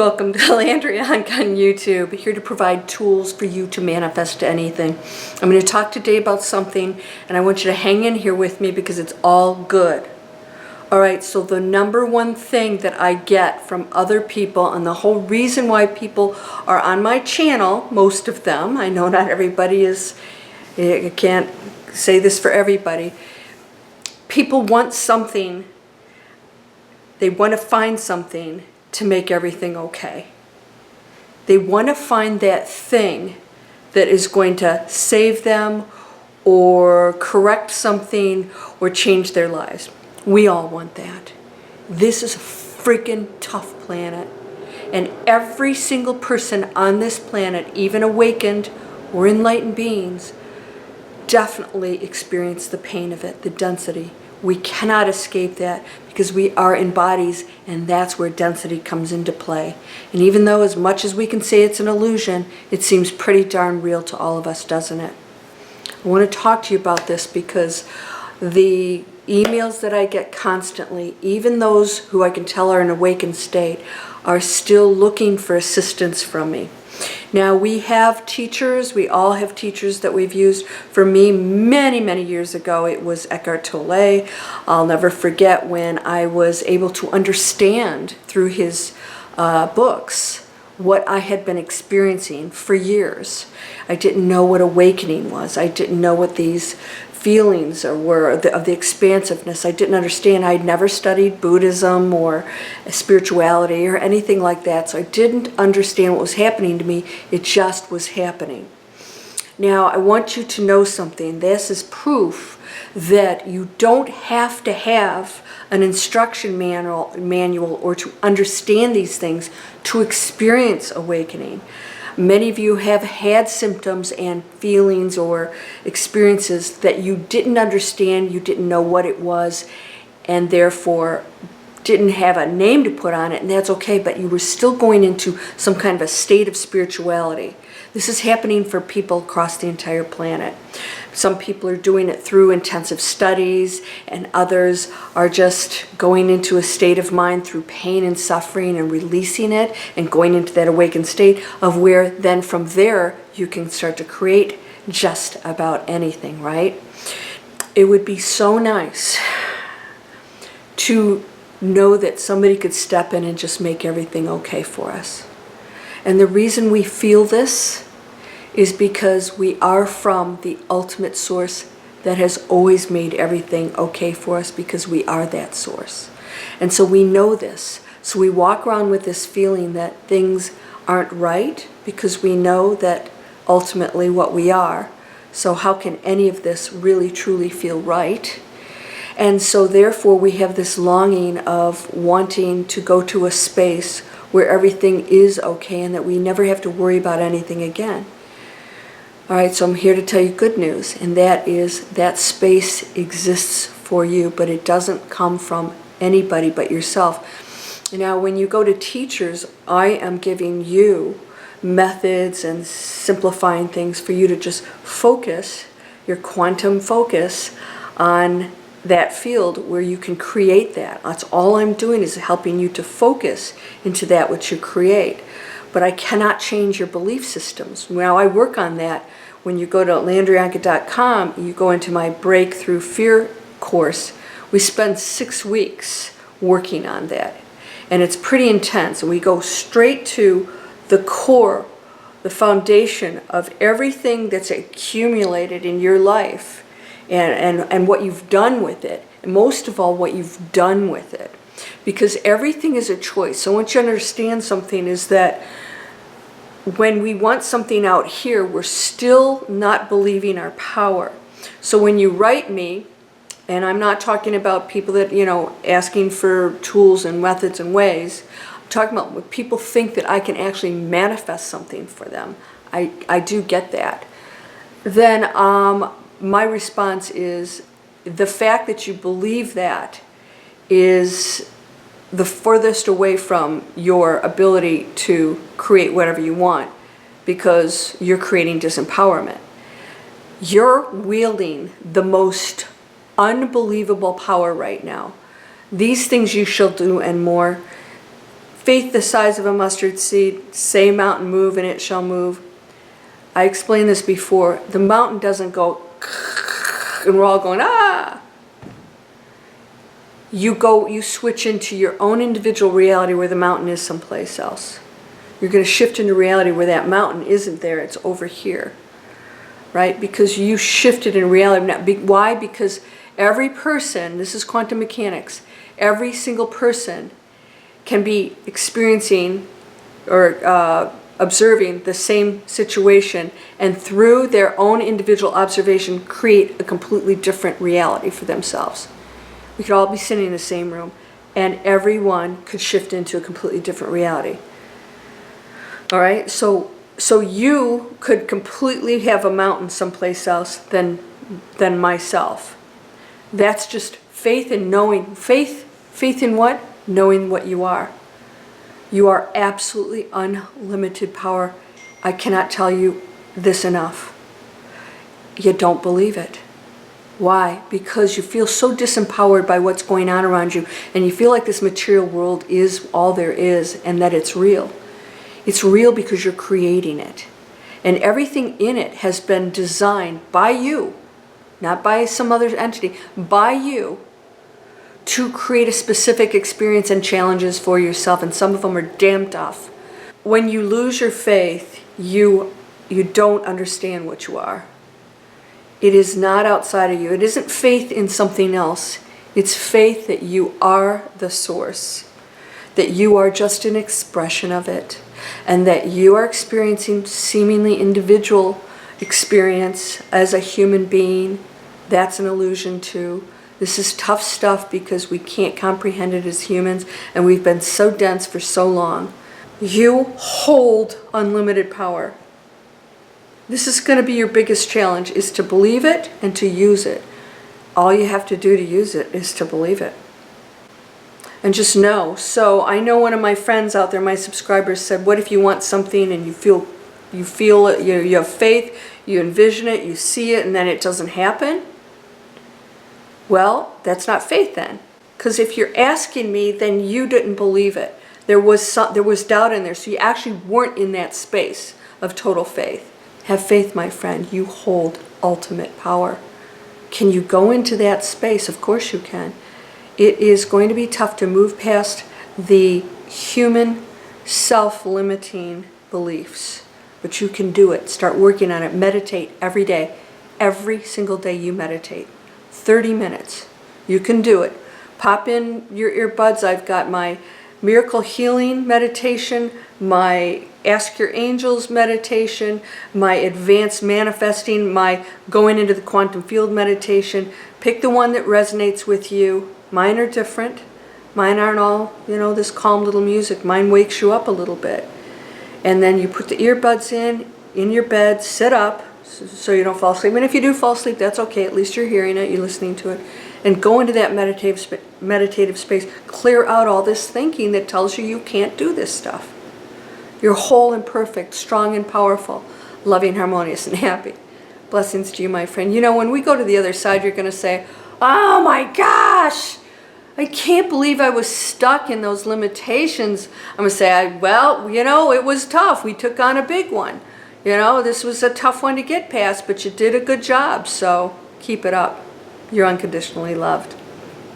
Welcome to Landria Onkka on YouTube, here to provide tools for you to manifest anything. I'm going to talk today about something, and I want you to hang in here with me because it's all good. Alright, so the number one thing that I get from other people, and the whole reason why people are on my channel, most of them, I know not everybody is, I can't say this for everybody, people want something, they want to find something to make everything okay. They want to find that thing that is going to save them or correct something or change their lives. We all want that. This is a freaking tough planet. And every single person on this planet, even awakened or enlightened beings, definitely experience the pain of it, the density. We cannot escape that because we are in bodies, and that's where density comes into play. And even though as much as we can say it's an illusion, it seems pretty darn real to all of us, doesn't it? I want to talk to you about this because the emails that I get constantly, even those who I can tell are in an awakened state, are still looking for assistance from me. Now, we have teachers, we all have teachers that we've used. For me, many, many years ago, it was Eckhart Tolle. I'll never forget when I was able to understand through his books what I had been experiencing for years. I didn't know what awakening was. I didn't know what these feelings were of the expansiveness. I didn't understand. I'd never studied Buddhism or spirituality or anything like that, so I didn't understand what was happening to me. It just was happening. Now, I want you to know something. This is proof that you don't have to have an instruction manual or to understand these things to experience awakening. Many of you have had symptoms and feelings or experiences that you didn't understand, you didn't know what it was, and therefore didn't have a name to put on it, and that's okay, but you were still going into some kind of a state of spirituality. This is happening for people across the entire planet. Some people are doing it through intensive studies, and others are just going into a state of mind through pain and suffering and releasing it and going into that awakened state of where then from there you can start to create just about anything, right? It would be so nice to know that somebody could step in and just make everything okay for us. And the reason we feel this is because we are from the ultimate source that has always made everything okay for us, because we are that source. And so we know this. So we walk around with this feeling that things aren't right because we know that ultimately what we are. So how can any of this really truly feel right? And so therefore we have this longing of wanting to go to a space where everything is okay and that we never have to worry about anything again. Alright, so I'm here to tell you good news, and that is that space exists for you, but it doesn't come from anybody but yourself. Now, when you go to teachers, I am giving you methods and simplifying things for you to just focus, your quantum focus, on that field where you can create that. That's all I'm doing, is helping you to focus into that which you create. But I cannot change your belief systems. Now, I work on that. When you go to landriaonkka.com, you go into my Breakthrough Fear course. We spend 6 weeks working on that. And it's pretty intense. And we go straight to the core, the foundation of everything that's accumulated in your life and what you've done with it. And most of all, what you've done with it. Because everything is a choice. So once you understand something is that when we want something out here, we're still not believing our power. So when you write me, and I'm not talking about people that, asking for tools and methods and ways, I'm talking about when people think that I can actually manifest something for them. I do get that. Then my response is, the fact that you believe that is the furthest away from your ability to create whatever you want, because you're creating disempowerment. You're wielding the most unbelievable power right now. These things you shall do and more faith the size of a mustard seed, say mountain move and it shall move. I explained this before. The mountain doesn't go and we're all going, ah. You switch into your own individual reality where the mountain is someplace else. You're going to shift into reality where that mountain isn't there, it's over here. Right? Because you shifted in reality. Why? Because every person, this is quantum mechanics, every single person can be experiencing or observing the same situation, and through their own individual observation create a completely different reality for themselves. We could all be sitting in the same room and everyone could shift into a completely different reality. All right, so you could completely have a mountain someplace else than myself. That's just faith in knowing. Faith in what? Knowing what you are. You are absolutely unlimited power. I cannot tell you this enough. You don't believe it. Why? Because you feel so disempowered by what's going on around you, and you feel like this material world is all there is and that it's real. It's real because you're creating it. And everything in it has been designed by you, not by some other entity, by you, to create a specific experience and challenges for yourself, and some of them are damn tough. When you lose your faith, you don't understand what you are. It is not outside of you. It isn't faith in something else. It's faith that you are the source, that you are just an expression of it, and that you are experiencing seemingly individual experience as a human being. That's an illusion too. This is tough stuff because we can't comprehend it as humans, and we've been so dense for so long. You hold unlimited power. This is going to be your biggest challenge, is to believe it and to use it. All you have to do to use it is to believe it. And just know. So I know one of my friends out there, my subscribers, said, what if you want something and you feel it, you have faith, you envision it, you see it, and then it doesn't happen? Well, that's not faith then. Because if you're asking me, then you didn't believe it. There was doubt in there, so you actually weren't in that space of total faith. Have faith, my friend. You hold ultimate power. Can you go into that space? Of course you can. It is going to be tough to move past the human self-limiting beliefs, but you can do it. Start working on it. Meditate every day. Every single day you meditate. 30 minutes. You can do it. Pop in your earbuds. I've got my miracle healing meditation, my ask your angels meditation, my advanced manifesting, my going into the quantum field meditation. Pick the one that resonates with you. Mine are different. Mine aren't all, this calm little music. Mine wakes you up a little bit. And then you put the earbuds in your bed, sit up so you don't fall asleep. And if you do fall asleep, that's okay. At least you're hearing it, you're listening to it. And go into that meditative space. Clear out all this thinking that tells you can't do this stuff. You're whole and perfect, strong and powerful, loving, harmonious, and happy. Blessings to you, my friend. When we go to the other side, you're going to say, oh my gosh, I can't believe I was stuck in those limitations. I'm going to say, it was tough. We took on a big one. This was a tough one to get past, but you did a good job, so keep it up. You're unconditionally loved.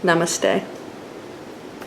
Namaste.